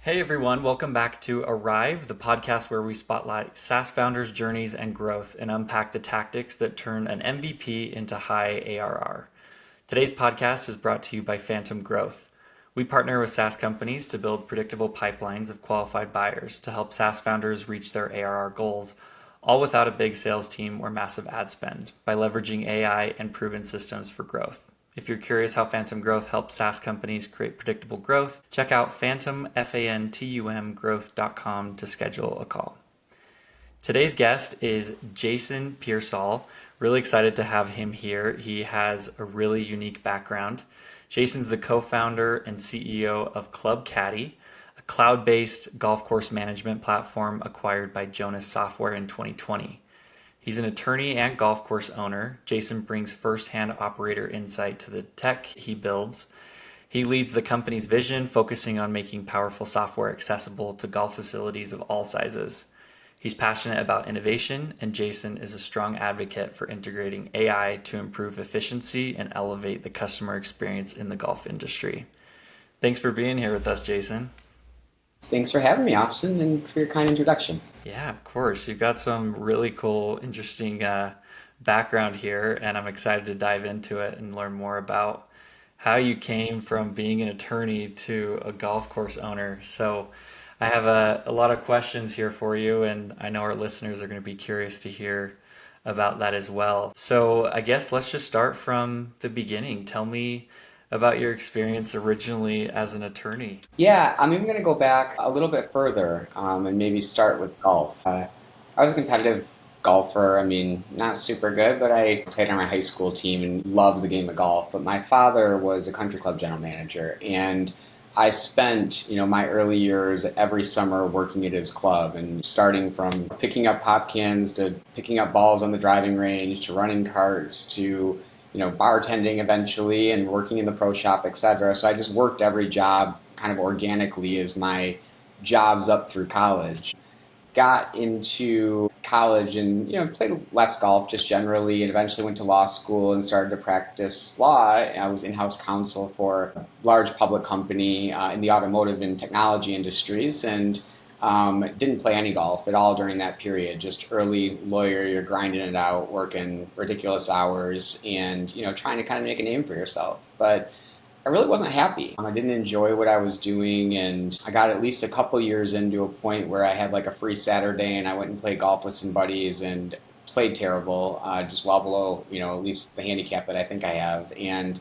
Hey everyone, welcome back to Arrive, the podcast where we spotlight SaaS founders' journeys and growth and unpack the tactics that turn an MVP into high ARR. Today's podcast is brought to you by Phantom Growth. We partner with SaaS companies to build predictable pipelines of qualified buyers to help SaaS founders reach their ARR goals, all without a big sales team or massive ad spend, by leveraging AI and proven systems for growth. If you're curious how Phantom Growth helps SaaS companies create predictable growth, check out phantom, F-A-N-T-U-M, growth.com to schedule a call. Today's guest is Jason Pearsall. Really excited to have him here. He has a really unique background. Jason's the co-founder and CEO of Club Caddie, a cloud-based golf course management platform acquired by Jonas Software in 2020. He's an attorney and golf course owner. Jason brings firsthand operator insight to the tech he builds. He leads the company's vision, focusing on making powerful software accessible to golf facilities of all sizes. He's passionate about innovation, and Jason is a strong advocate for integrating AI to improve efficiency and elevate the customer experience in the golf industry. Thanks for being here with us, Jason. Thanks for having me, Austin, and for your kind introduction. Yeah, of course. You've got some really cool, interesting background here, and I'm excited to dive into it and learn more about how you came from being an attorney to a golf course owner. So I have a lot of questions here for you, and I know our listeners are going to be curious to hear about that as well. So I guess let's just start from the beginning. Tell me about your experience originally as an attorney. Yeah, I'm even going to go back a little bit further and maybe start with golf. I was a competitive golfer. I mean, not super good, but I played on my high school team and loved the game of golf. But my father was a country club general manager, and I spent, my early years every summer working at his club, and starting from picking up pop cans to picking up balls on the driving range to running carts to bartending eventually and working in the pro shop, etc. So I just worked every job kind of organically as my jobs up through college. Got into college and, played less golf just generally, and eventually went to law school and started to practice law. I was in-house counsel for a large public company in the automotive and technology industries, and didn't play any golf at all during that period. Just early lawyer, you're grinding it out, working ridiculous hours, and trying to kind of make a name for yourself. But I really wasn't happy. I didn't enjoy what I was doing, and I got at least a couple years into a point where I had like a free Saturday, and I went and played golf with some buddies and played terrible, just well below at least the handicap that I think I have, and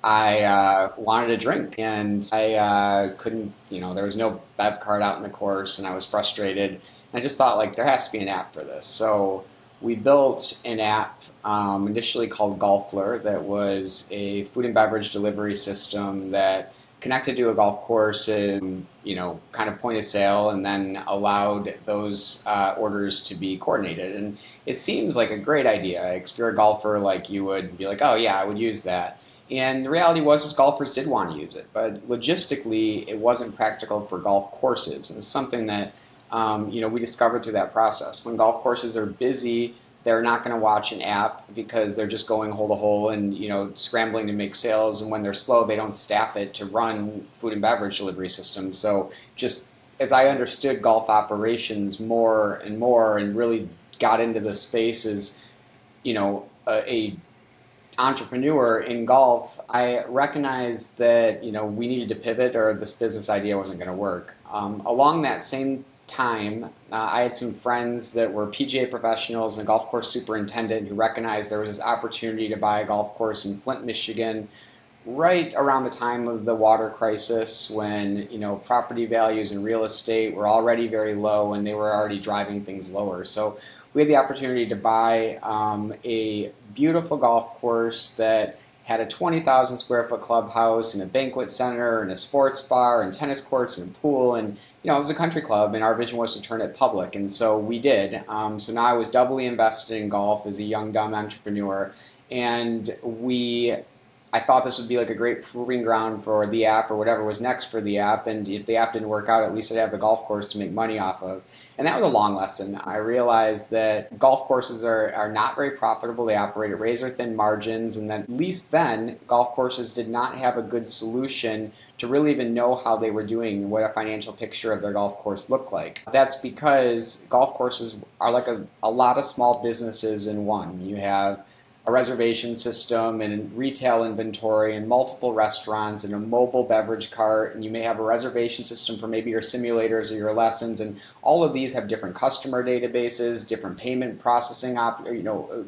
I wanted a drink, and I couldn't, there was no bev card out in the course, and I was frustrated. And I just thought, like, there has to be an app for this. So we built an app initially called Golfler that was a food and beverage delivery system that connected to a golf course and, kind of point of sale, and then allowed those orders to be coordinated. And it seems like a great idea. If you're a golfer, like, you would be like, oh, yeah, I would use that. And the reality was golfers did want to use it, but logistically it wasn't practical for golf courses. And it's something that we discovered through that process. When golf courses are busy, they're not going to watch an app because they're just going hole to hole and scrambling to make sales. And when they're slow, they don't staff it to run food and beverage delivery systems. So just as I understood golf operations more and more, and really got into the space as a entrepreneur in golf, I recognized that we needed to pivot, or this business idea wasn't going to work. Along that same time, I had some friends that were PGA professionals and a golf course superintendent who recognized there was this opportunity to buy a golf course in Flint, Michigan, right around the time of the water crisis, when property values and real estate were already very low and they were already driving things lower. So we had the opportunity to buy a beautiful golf course that had a 20,000 square foot clubhouse and a banquet center and a sports bar and tennis courts and a pool. And it was a country club, and our vision was to turn it public. And so we did. So now I was doubly invested in golf as a young, dumb entrepreneur. And we I thought this would be like a great proving ground for the app or whatever was next for the app. And if the app didn't work out, at least I'd have the golf course to make money off of. And that was a long lesson. I realized that golf courses are not very profitable. They operate at razor thin margins. And that at least then, golf courses did not have a good solution to really even know how they were doing, what a financial picture of their golf course looked like. That's because golf courses are like a lot of small businesses in one. You have a reservation system and retail inventory and multiple restaurants and a mobile beverage cart, and you may have a reservation system for maybe your simulators or your lessons, and all of these have different customer databases, different payment processing,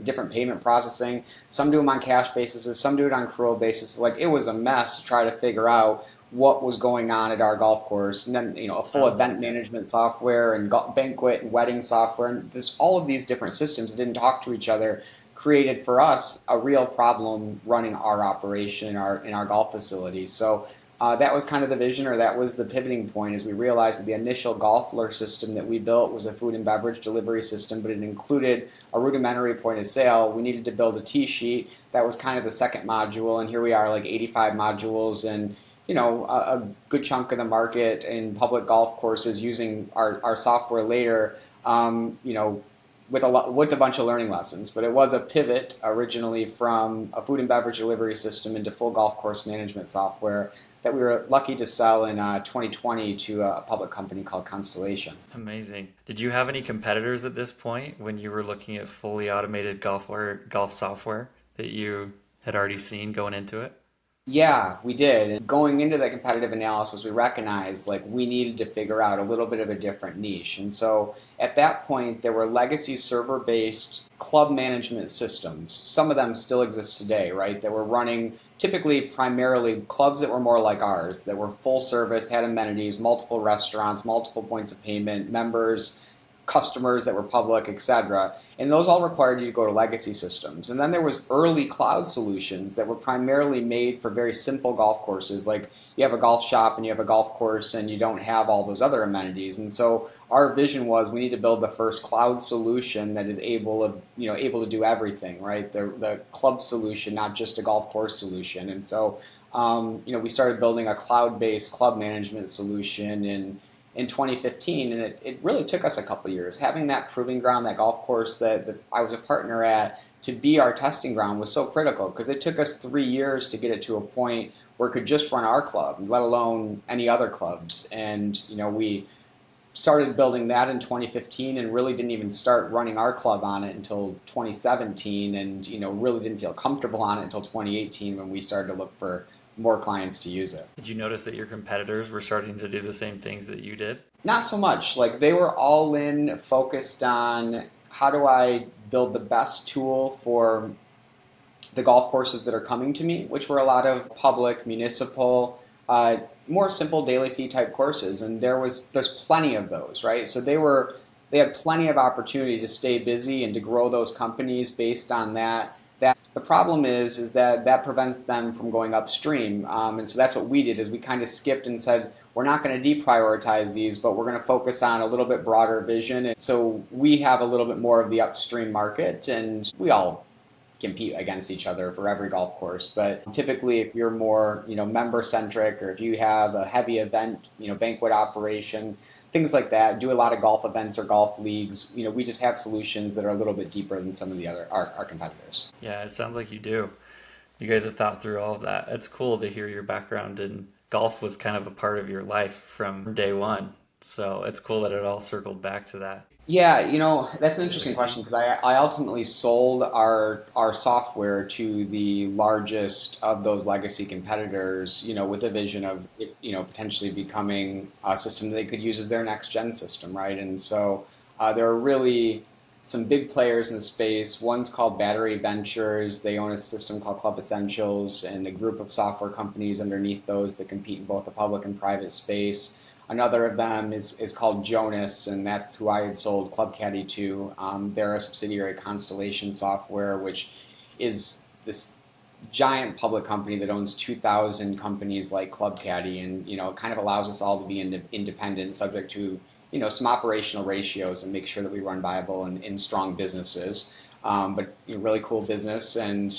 different payment processing. Some do them on cash basis, some do it on accrual basis. Like, it was a mess to try to figure out what was going on at our golf course, and then a full event management software and banquet and wedding software, and there's all of these different systems that didn't talk to each other, created for us a real problem running our operation in our golf facility. So that was kind of the vision, or that was the pivoting point, as we realized that the initial golfler system that we built was a food and beverage delivery system, but it included a rudimentary point of sale. We needed to build a tee sheet. That was kind of the second module, and here we are, like 85 modules, and a good chunk of the market in public golf courses using our software later, with a bunch of learning lessons. But it was a pivot originally from a food and beverage delivery system into full golf course management software that we were lucky to sell in 2020 to a public company called Constellation. Amazing. Did you have any competitors at this point when you were looking at fully automated golf software that you had already seen going into it? Yeah, we did. And going into that competitive analysis, we recognized like we needed to figure out a little bit of a different niche. And so at that point, there were legacy server-based club management systems. Some of them still exist today, right? That were running typically primarily clubs that were more like ours, that were full service, had amenities, multiple restaurants, multiple points of payment, members, customers that were public, etc. And those all required you to go to legacy systems. And then there was early cloud solutions that were primarily made for very simple golf courses. Like, you have a golf shop and you have a golf course and you don't have all those other amenities. And so our vision was we need to build the first cloud solution that is able to do everything, right? The club solution, not just a golf course solution. And so we started building a cloud-based club management solution in 2015, and it really took us a couple years. Having that proving ground, that golf course that I was a partner at, to be our testing ground was so critical, because it took us 3 years to get it to a point where it could just run our club, let alone any other clubs. And we started building that in 2015 and really didn't even start running our club on it until 2017, and really didn't feel comfortable on it until 2018 when we started to look for more clients to use it. Did you notice that your competitors were starting to do the same things that you did? Not so much. Like, they were all in, focused on how do I build the best tool for the golf courses that are coming to me, which were a lot of public, municipal, more simple daily fee type courses. And there's plenty of those, right? So they had plenty of opportunity to stay busy and to grow those companies based on that. The problem is that prevents them from going upstream. And so that's what we did, is we kind of skipped and said, we're not going to deprioritize these, but we're going to focus on a little bit broader vision. And so we have a little bit more of the upstream market, and we all compete against each other for every golf course. But typically, if you're more, member centric, or if you have a heavy event, banquet operation, things like that, do a lot of golf events or golf leagues, we just have solutions that are a little bit deeper than some of the other our competitors. Yeah, it sounds like you do. You guys have thought through all of that. It's cool to hear your background, and golf was kind of a part of your life from day one. So it's cool that it all circled back to that. Yeah, that's an interesting question, because I ultimately sold our software to the largest of those legacy competitors, with a vision of it, potentially becoming a system that they could use as their next gen system, right? And so there are really some big players in the space. One's called Battery Ventures. They own a system called Club Essentials, and a group of software companies underneath those that compete in both the public and private space. Another of them is called Jonas, and that's who I had sold Club Caddie to. They're a subsidiary of Constellation Software, which is this giant public company that owns 2,000 companies like Club Caddie, and it kind of allows us all to be independent, subject to some operational ratios, and make sure that we run viable and strong businesses. But really cool business, and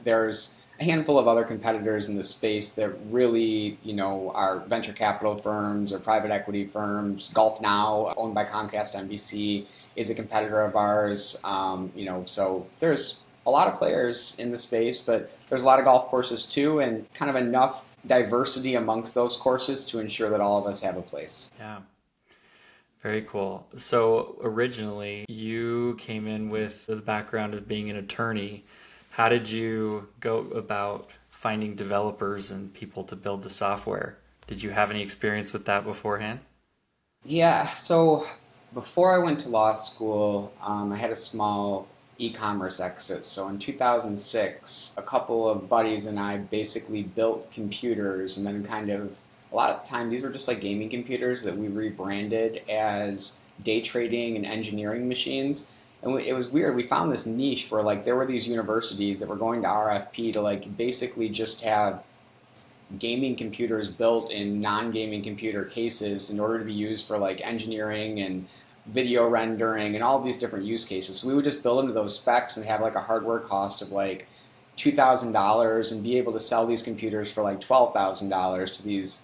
there's a handful of other competitors in the space that really, are venture capital firms or private equity firms. Golf Now, owned by Comcast NBC, is a competitor of ours. So there's a lot of players in the space, but there's a lot of golf courses too, and kind of enough diversity amongst those courses to ensure that all of us have a place. Yeah. Very cool. So originally, you came in with the background of being an attorney. How did you go about finding developers and people to build the software? Did you have any experience with that beforehand? Yeah, so before I went to law school, I had a small e-commerce exit. So in 2006, a couple of buddies and I basically built computers and then kind of, a lot of the time, these were just like gaming computers that we rebranded as day trading and engineering machines. And it was weird. We found this niche where like there were these universities that were going to RFP to like basically just have gaming computers built in non-gaming computer cases in order to be used for like engineering and video rendering and all these different use cases. So we would just build into those specs and have like a hardware cost of like $2,000 and be able to sell these computers for like $12,000 to these,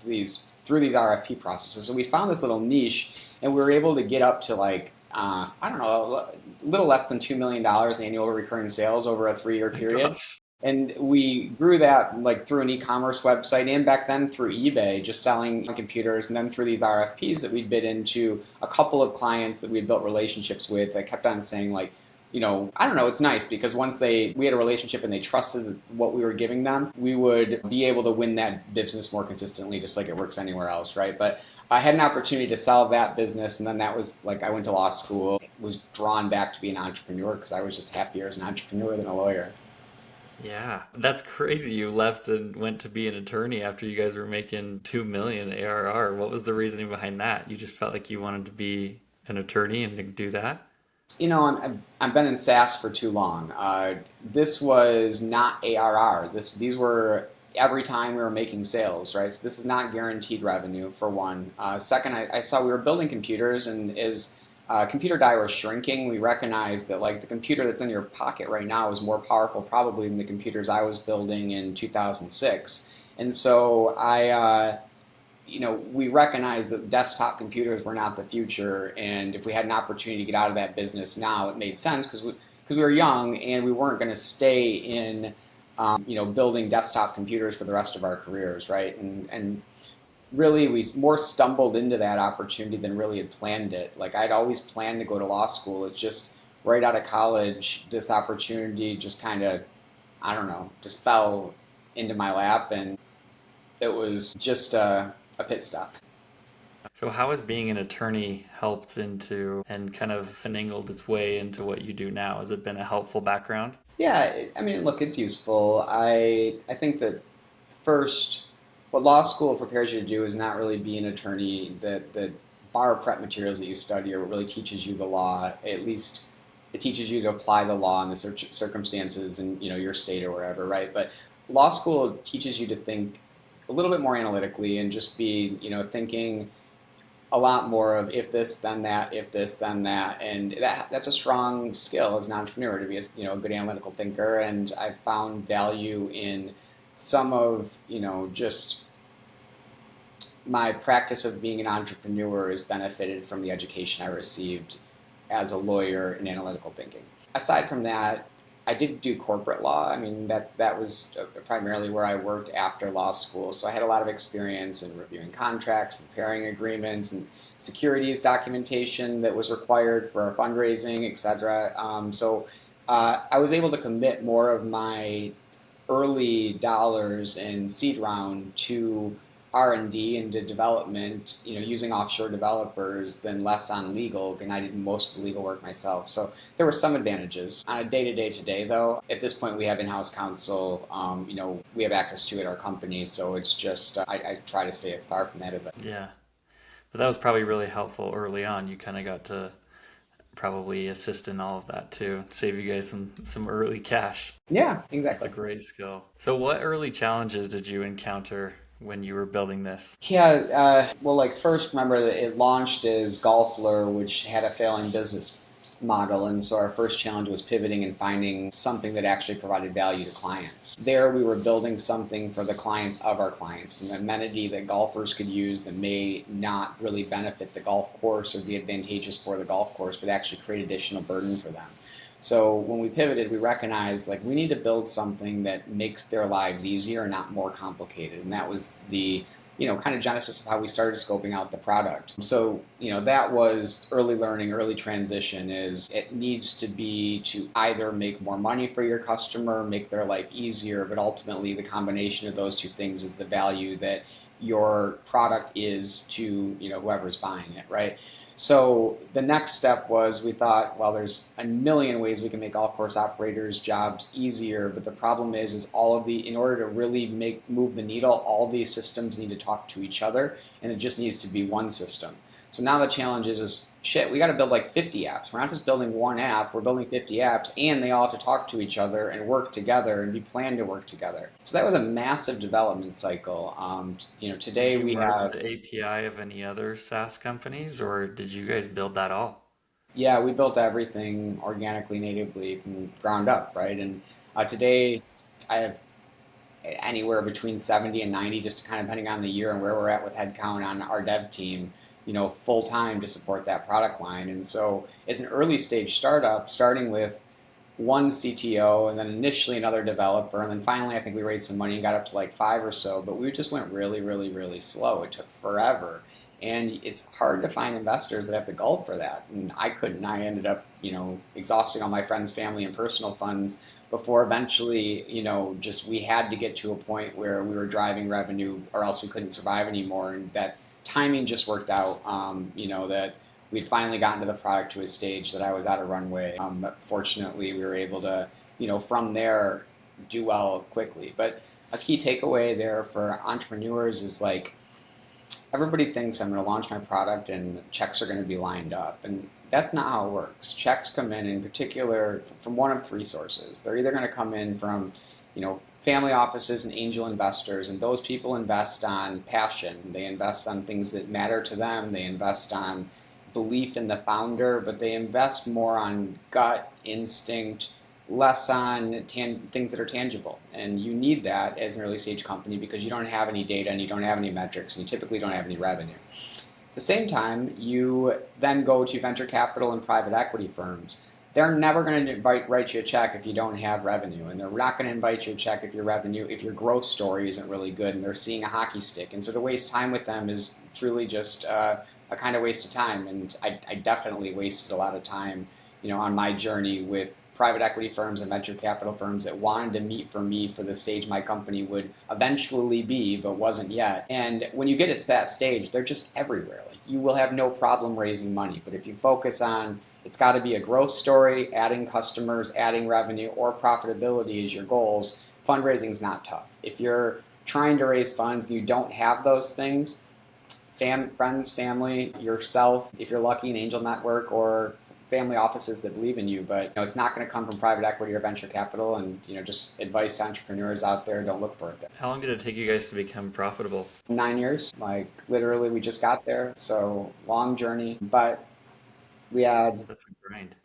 these through these RFP processes. So we found this little niche and we were able to get up to like I don't know, a little less than $2 million in annual recurring sales over a 3-year My period. gosh. And we grew that like through an e-commerce website and back then through eBay, just selling computers, and then through these RFPs that we'd bid into a couple of clients that we had built relationships with that kept on saying like, I don't know, it's nice because once we had a relationship and they trusted what we were giving them, we would be able to win that business more consistently, just like it works anywhere else, right? But I had an opportunity to sell that business, and then that was like I went to law school, was drawn back to be an entrepreneur because I was just happier as an entrepreneur than a lawyer. Yeah, that's crazy. You left and went to be an attorney after you guys were making 2 million ARR. What was the reasoning behind that? You just felt like you wanted to be an attorney and to do that? I've been in SaaS for too long. This was not ARR. These were every time we were making sales, right? So this is not guaranteed revenue for one. Second, I saw we were building computers, and as computer die was shrinking, we recognized that like the computer that's in your pocket right now is more powerful probably than the computers I was building in 2006. And so we recognized that desktop computers were not the future, and if we had an opportunity to get out of that business now, it made sense because we were young and we weren't going to stay in, building desktop computers for the rest of our careers, right? And really, we more stumbled into that opportunity than really had planned it. Like I'd always planned to go to law school. It's just right out of college, this opportunity just kind of, I don't know, just fell into my lap, and it was just a pit stop. So how has being an attorney helped into and kind of finagled its way into what you do now? Has it been a helpful background? Yeah, I mean, look, it's useful. I think that first, what law school prepares you to do is not really be an attorney. The bar prep materials that you study are what really teaches you the law. At least it teaches you to apply the law in the circumstances in your state or wherever, right? But law school teaches you to think a little bit more analytically and just be thinking a lot more of if this then that, if this then that, and that's a strong skill as an entrepreneur to be a good analytical thinker. And I've found value in some of just my practice of being an entrepreneur has benefited from the education I received as a lawyer in analytical thinking. Aside from that, I did do corporate law. I mean, that was primarily where I worked after law school. So I had a lot of experience in reviewing contracts, preparing agreements, and securities documentation that was required for fundraising, et cetera. I was able to commit more of my early dollars in seed round to R&D and to development, using offshore developers than less on legal, and I did most of the legal work myself. So there were some advantages. On a day-to-day today, though, at this point we have in-house counsel, we have access to it at our company, so it's just, I try to stay as far from that as I. Yeah. But that was probably really helpful early on. You kind of got to probably assist in all of that too. Save you guys some early cash. Yeah, That's a exactly. great skill. So what early challenges did you encounter when you were building this? Yeah, well, like first, remember that it launched as Golfler, which had a failing business model. And so our first challenge was pivoting and finding something that actually provided value to clients. There we were building something for the clients of our clients, an amenity that golfers could use that may not really benefit the golf course or be advantageous for the golf course, but actually create additional burden for them. So when we pivoted, we recognized like we need to build something that makes their lives easier and not more complicated. And that was the kind of genesis of how we started scoping out the product. So, that was early learning, early transition is it needs to be to either make more money for your customer, make their life easier, but ultimately the combination of those two things is the value that your product is to, whoever's buying it, right? So the next step was we thought, well, there's a million ways we can make golf course operators' jobs easier, but the problem is all of in order to really move the needle, all these systems need to talk to each other, and it just needs to be one system. So now the challenge is shit, we got to build like 50 apps. We're not just building one app, we're building 50 apps, and they all have to talk to each other and work together and be planned to work together. So that was a massive development cycle. Did Today you we merge have the API of any other SaaS companies, or did you guys build that all? Yeah, we built everything organically, natively from ground up, right? And today, I have anywhere between 70 and 90, just kind of depending on the year and where we're at with headcount on our dev team, full time to support that product line. And so, as an early stage startup, starting with one CTO and then initially another developer, and then finally I think we raised some money and got up to like 5 or so, but we just went really, really, really slow. It took forever. And it's hard to find investors that have the gulf for that. And I couldn't. I ended up, exhausting all my friends, family, and personal funds before eventually, just we had to get to a point where we were driving revenue or else we couldn't survive anymore. And that timing just worked out, that we'd finally gotten to the product to a stage that I was out of runway. Fortunately, we were able to, from there, do well quickly. But a key takeaway there for entrepreneurs is like, everybody thinks I'm going to launch my product and checks are going to be lined up. And that's not how it works. Checks come in particular, from one of three sources. They're either going to come in from, family offices and angel investors, and those people invest on passion. They invest on things that matter to them. They invest on belief in the founder, but they invest more on gut instinct, less on things that are tangible. And you need that as an early stage company because you don't have any data and you don't have any metrics and you typically don't have any revenue. At the same time, you then go to venture capital and private equity firms. They're never going to write you a check if you don't have revenue, and they're not going to invite you a check if if your growth story isn't really good and they're seeing a hockey stick. And so to waste time with them is truly just a kind of waste of time. And I definitely wasted a lot of time, on my journey with private equity firms and venture capital firms that wanted to meet for me for the stage my company would eventually be, but wasn't yet. And when you get at that stage, they're just everywhere. Like you will have no problem raising money, but if you focus on it's got to be a growth story, adding customers, adding revenue, or profitability as your goals, fundraising is not tough. If you're trying to raise funds and you don't have those things, friends, family, yourself, if you're lucky, an angel network or family offices that believe in you, but it's not going to come from private equity or venture capital. And just advice to entrepreneurs out there, don't look for it there. How long did it take you guys to become profitable? 9 years, like literally we just got there. So long journey, but we had That's a grind.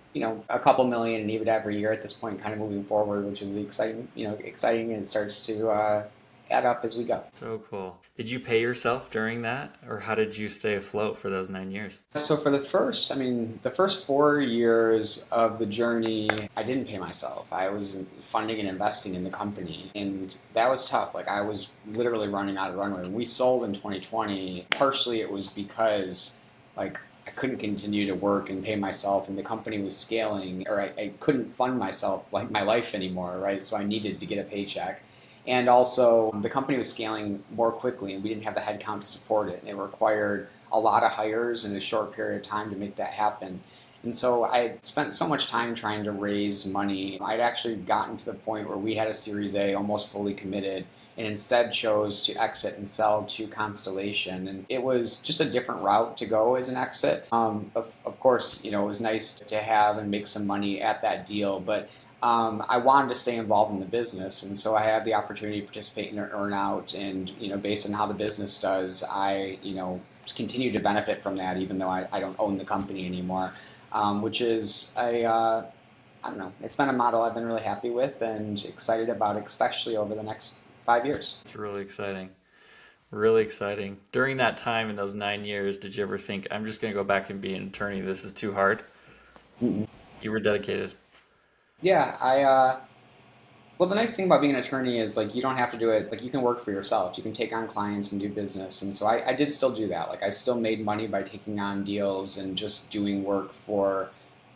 a couple million in EBITDA every year at this point, kind of moving forward, which is exciting, and it starts to add up as we go. So cool. Did you pay yourself during that, or how did you stay afloat for those 9 years? So for the first 4 years of the journey, I didn't pay myself. I was funding and investing in the company, and that was tough. Like I was literally running out of runway. When we sold in 2020, partially it was because like I couldn't continue to work and pay myself, and the company was scaling, or I couldn't fund myself like my life anymore, right? So I needed to get a paycheck. And also, the company was scaling more quickly, and we didn't have the headcount to support it. And it required a lot of hires in a short period of time to make that happen. And so I had spent so much time trying to raise money. I'd actually gotten to the point where we had a Series A almost fully committed, and instead chose to exit and sell to Constellation. And it was just a different route to go as an exit. Of course, it was nice to have and make some money at that deal, but I wanted to stay involved in the business, and so I had the opportunity to participate in an earn-out, and based on how the business does, I continue to benefit from that, even though I don't own the company anymore. which is I don't know, it's been a model I've been really happy with and excited about, especially over the next 5 years. It's really exciting. Really exciting. During that time in those 9 years, did you ever think, I'm just going to go back and be an attorney? This is too hard? Mm-mm. You were dedicated. Yeah, well, the nice thing about being an attorney is like you don't have to do it, like you can work for yourself. You can take on clients and do business. And so I did still do that. Like I still made money by taking on deals and just doing work for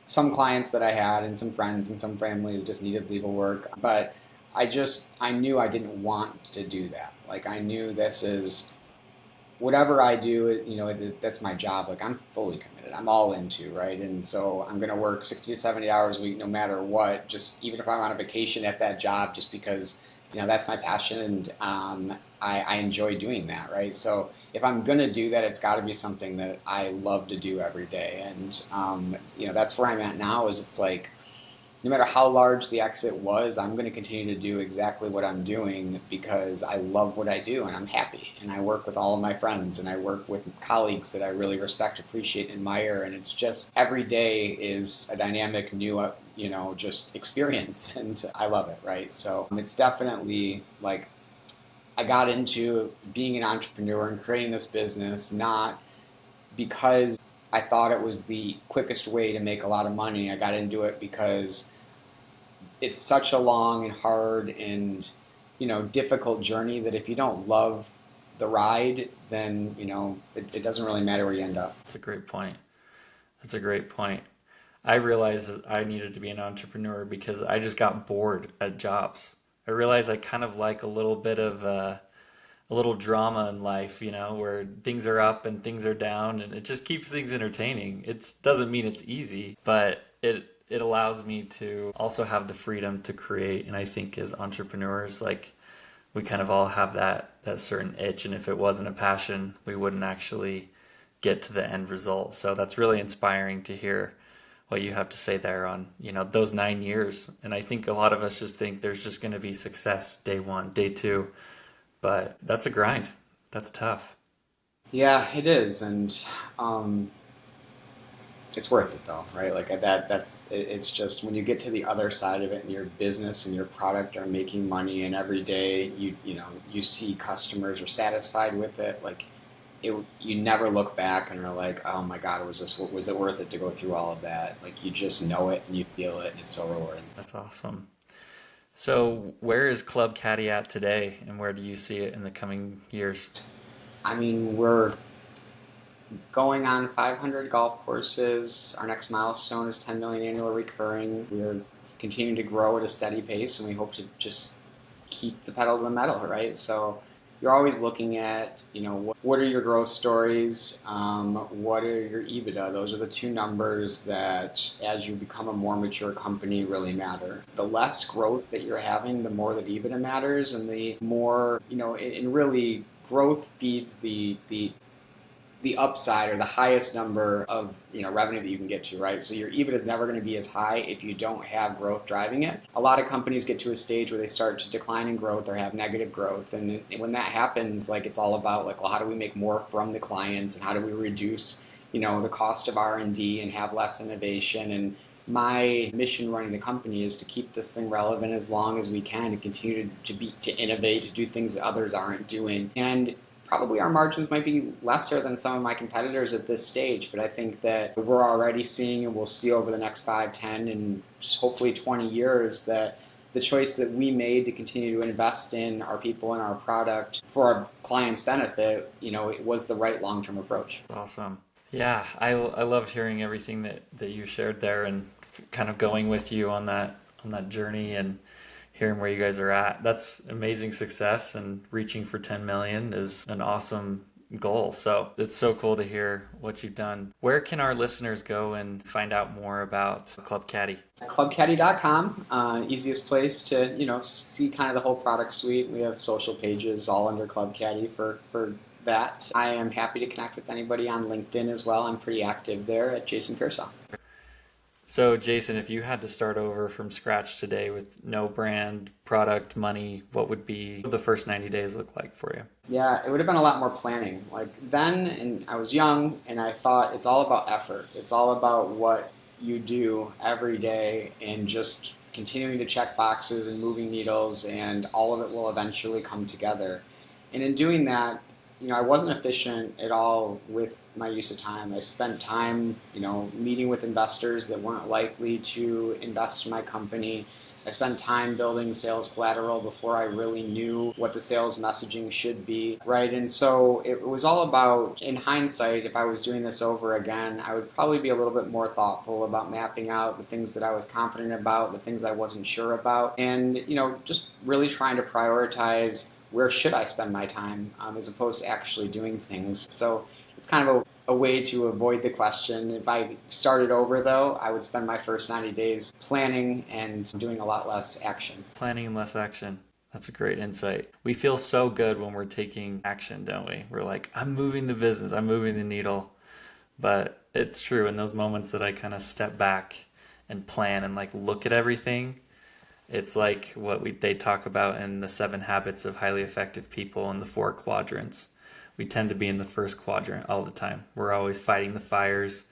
some clients that I had and some friends and some family that just needed legal work. But I knew I didn't want to do that. Like I knew this is whatever I do, that's my job. Like I'm fully committed. I'm all into, right? And so I'm going to work 60 to 70 hours a week no matter what, just even if I'm on a vacation at that job, just because, that's my passion and I enjoy doing that, right? So if I'm going to do that, it's got to be something that I love to do every day. And, that's where I'm at now is it's like, no matter how large the exit was, I'm going to continue to do exactly what I'm doing because I love what I do and I'm happy. And I work with all of my friends and I work with colleagues that I really respect, appreciate, and admire. And it's just every day is a dynamic new, just experience. And I love it, right? So it's definitely like I got into being an entrepreneur and creating this business, not because I thought it was the quickest way to make a lot of money. I got into it because it's such a long and hard and difficult journey that if you don't love the ride, then it doesn't really matter where you end up. That's a great point. That's a great point. I realized that I needed to be an entrepreneur because I just got bored at jobs. I realized I kind of like a little bit of a little drama in life, where things are up and things are down, and it just keeps things entertaining. It doesn't mean it's easy, but it allows me to also have the freedom to create. And I think as entrepreneurs, like we kind of all have that certain itch, and if it wasn't a passion, we wouldn't actually get to the end result. So that's really inspiring to hear what you have to say there on, those 9 years. And I think a lot of us just think there's just going to be success day one, day two, but that's a grind. That's tough. Yeah, it is, and um, it's worth it though, right? Like it's just when you get to the other side of it and your business and your product are making money and every day you see customers are satisfied with it, like you never look back and are like, oh my God, was it worth it to go through all of that? Like you just know it and you feel it and it's so rewarding. That's awesome. So where is Club Caddie at today, and where do you see it in the coming years? I mean, we're going on 500 golf courses. Our next milestone is 10 million annual recurring. We're continuing to grow at a steady pace, and we hope to just keep the pedal to the metal, right? So you're always looking at, what are your growth stories? What are your EBITDA? Those are the two numbers that, as you become a more mature company, really matter. The less growth that you're having, the more that EBITDA matters, and the more, and really growth feeds the upside or the highest number of revenue that you can get to, right? So your EBIT is never going to be as high if you don't have growth driving it. A lot of companies get to a stage where they start to decline in growth or have negative growth, and when that happens, like it's all about like, well, how do we make more from the clients and how do we reduce the cost of R&D and have less innovation? And my mission running the company is to keep this thing relevant as long as we can, to continue to innovate, to do things that others aren't doing. And probably our margins might be lesser than some of my competitors at this stage, but I think that we're already seeing and we'll see over the next 5, 10, and hopefully 20 years that the choice that we made to continue to invest in our people and our product for our clients' benefit, it was the right long-term approach. Awesome. Yeah, I loved hearing everything that you shared there, and kind of going with you on that journey and hearing where you guys are at. That's amazing success, and reaching for 10 million is an awesome goal. So it's so cool to hear what you've done. Where can our listeners go and find out more about Club Caddie? Clubcaddie.com, easiest place to see kind of the whole product suite. We have social pages all under Club Caddie for that. I am happy to connect with anybody on LinkedIn as well. I'm pretty active there at Jason Pearsall. So, Jason, if you had to start over from scratch today with no brand, product, money, what would be the first 90 days look like for you? Yeah, it would have been a lot more planning. Like then, and I was young, and I thought it's all about effort. It's all about what you do every day and just continuing to check boxes and moving needles, and all of it will eventually come together. And in doing that, I wasn't efficient at all with my use of time. I spent time, meeting with investors that weren't likely to invest in my company. I spent time building sales collateral before I really knew what the sales messaging should be, right? And so it was all about, in hindsight, if I was doing this over again, I would probably be a little bit more thoughtful about mapping out the things that I was confident about, the things I wasn't sure about, and, just really trying to prioritize where should I spend my time, as opposed to actually doing things. So it's kind of a way to avoid the question. If I started over, though, I would spend my first 90 days planning and doing a lot less action. Planning and less action. That's a great insight. We feel so good when we're taking action, don't we? We're like, I'm moving the business, I'm moving the needle. But it's true, in those moments that I kind of step back and plan and like look at everything, it's like what they talk about in the 7 habits of highly effective people in the 4 quadrants. We tend to be in the first quadrant all the time. We're always fighting the fires.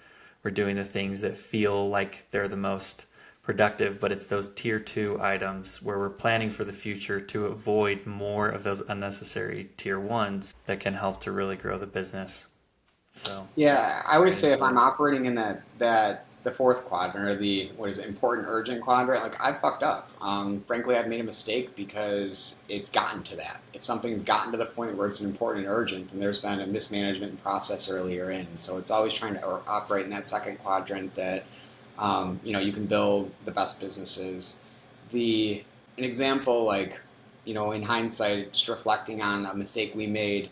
We're doing the things that feel like they're the most productive, but it's those tier 2 items where we're planning for the future to avoid more of those unnecessary tier 1s that can help to really grow the business. So Yeah, it's I always great say if I'm insight. operating in that the fourth quadrant, or the, what is it, important urgent quadrant, like, I've fucked up. Frankly, I've made a mistake because it's gotten to that. If something's gotten to the point where it's important and urgent, then there's been a mismanagement process earlier in. So it's always trying to operate in that second quadrant that, you can build the best businesses. An example, like, in hindsight, just reflecting on a mistake we made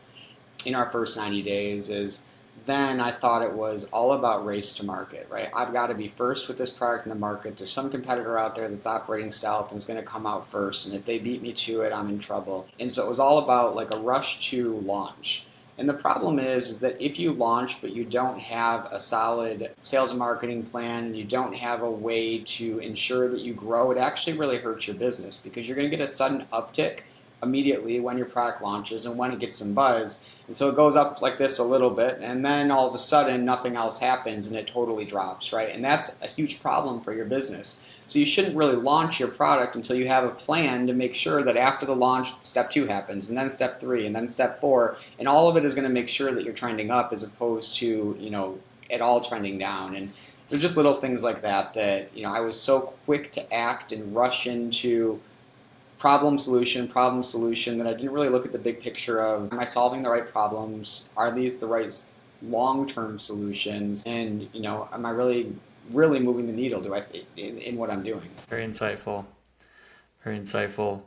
in our first 90 days is, then I thought it was all about race to market, right? I've got to be first with this product in the market. There's some competitor out there that's operating stealth and is going to come out first, and if they beat me to it, I'm in trouble. And so it was all about like a rush to launch. And the problem is that if you launch but you don't have a solid sales and marketing plan, and you don't have a way to ensure that you grow, it actually really hurts your business, because you're going to get a sudden uptick immediately when your product launches and when it gets some buzz. And so it goes up like this a little bit, and then all of a sudden nothing else happens and it totally drops, right? And that's a huge problem for your business. So you shouldn't really launch your product until you have a plan to make sure that after the launch, step 2 happens, and then step 3, and then step 4, and all of it is going to make sure that you're trending up as opposed to, at all trending down. And there's just little things like that, I was so quick to act and rush into problem solution, that I didn't really look at the big picture of, am I solving the right problems? Are these the right long-term solutions? And, am I really, really moving the needle in what I'm doing? Very insightful. Very insightful.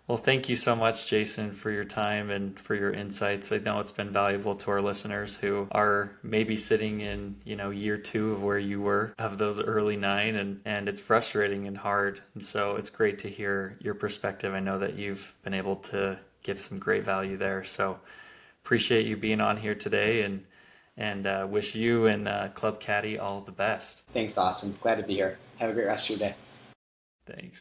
Well, thank you so much, Jason, for your time and for your insights. I know it's been valuable to our listeners who are maybe sitting in, year 2 of where you were, of those early 9, and it's frustrating and hard. And so it's great to hear your perspective. I know that you've been able to give some great value there. So appreciate you being on here today, and wish you and Club Caddie all the best. Thanks, Austin. Glad to be here. Have a great rest of your day. Thanks.